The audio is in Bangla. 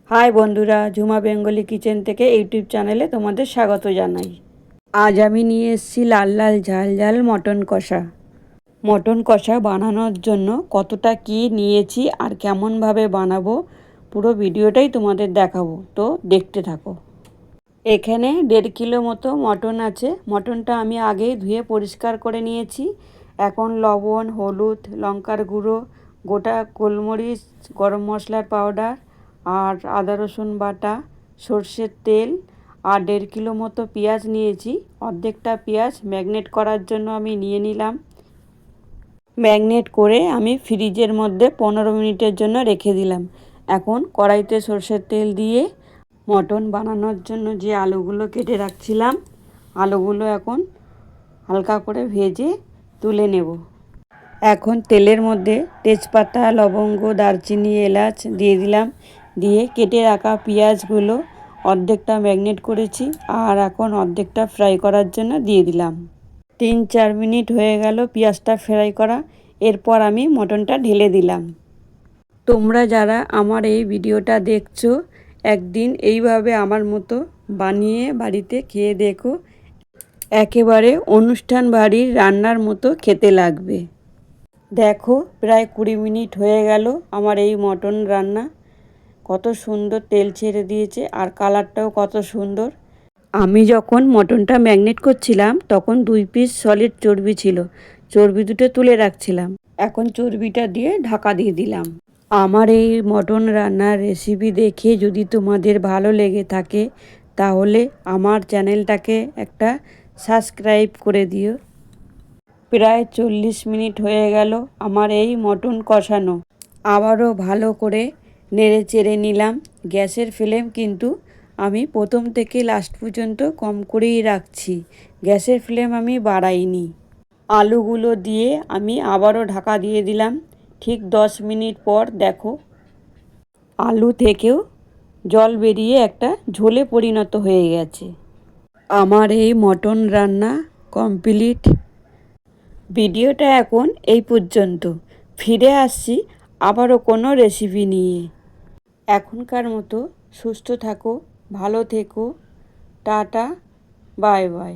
হাই বন্ধুরা, ঝুমা বেঙ্গলি কিচেন থেকে ইউটিউব চ্যানেলে তোমাদের স্বাগত জানাই। আজ আমি নিয়ে এসেছি লাল লাল ঝাল ঝাল মটন কষা। মটন কষা বানানোর জন্য কতটা কি নিয়েছি আর কেমনভাবে বানাবো পুরো ভিডিওটাই তোমাদের দেখাবো, তো দেখতে থাকো। এখানে 1.5 কিলো মতো মটন আছে। মটনটা আমি আগেই ধুয়ে পরিষ্কার করে নিয়েছি। এখন লবণ, হলুদ, লঙ্কার গুঁড়ো, গোটা গোলমরিচ, গরম মশলার পাউডার আর আদা রসুন বাটা, সর্ষের তেল আর 1.5 কিলো মতো পেঁয়াজ নিয়েছি। অর্ধেকটা পেঁয়াজ ম্যাগনেট করার জন্য আমি নিয়ে নিলাম। ম্যাগনেট করে আমি ফ্রিজের মধ্যে 15 মিনিটের জন্য রেখে দিলাম। এখন কড়াইতে সর্ষের তেল দিয়ে মটন বানানোর জন্য যে আলুগুলো কেটে রাখছিলাম, আলুগুলো এখন হালকা করে ভেজে তুলে নেব। এখন তেলের মধ্যে তেজপাতা, লবঙ্গ, দারচিনি, এলাচ দিয়ে দিলাম। দিয়ে কেটে রাখা পেঁয়াজগুলো অর্ধেকটা ম্যাগনেট করেছি আর এখন অর্ধেকটা ফ্রাই করার জন্য দিয়ে দিলাম। 3-4 মিনিট হয়ে গেল পেঁয়াজটা ফ্রাই করা। এরপর আমি মটনটা ঢেলে দিলাম। তোমরা যারা আমার এই ভিডিওটা দেখছো, একদিন এইভাবে আমার মতো বানিয়ে বাড়িতে খেয়ে দেখো, একেবারে অনুষ্ঠান বাড়ির রান্নার মতো খেতে লাগবে। দেখো, প্রায় 20 মিনিট হয়ে গেল আমার এই মটন রান্না। কত সুন্দর তেল ছেড়ে দিয়েছে আর কালারটাও কত সুন্দর। আমি যখন মটনটা ম্যাগনেট করছিলাম তখন 2 পিস সলিড চর্বি ছিল। চর্বি দুটো তুলে রাখছিলাম। এখন চর্বিটা দিয়ে ঢাকা দিয়ে দিলাম। আমার এই মটন রান্নার রেসিপি দেখে যদি তোমাদের ভালো লেগে থাকে তাহলে আমার চ্যানেলটাকে একটা সাবস্ক্রাইব করে দিও। প্রায় 40 মিনিট হয়ে গেল আমার এই মটন কষানো। আবারও ভালো করে নেড়ে চেড়ে নিলাম। গ্যাসের ফ্লেম কিন্তু আমি প্রথম থেকে লাস্ট পর্যন্ত কম করেই রাখছি, গ্যাসের ফ্লেম আমি বাড়াইনি। আলুগুলো দিয়ে আমি আবারও ঢাকা দিয়ে দিলাম। ঠিক 10 মিনিট পর দেখো, আলু থেকেও জল বেরিয়ে একটা ঝোলে পরিণত হয়ে গেছে। আমার এই মটন রান্না কমপ্লিট। ভিডিওটা এখন এই পর্যন্ত। ফিরে আসছি আবারও কোনো রেসিপি নিয়ে। এখনকার মতো সুস্থ থাকো, ভালো থেকো, টাটা, বাই বাই।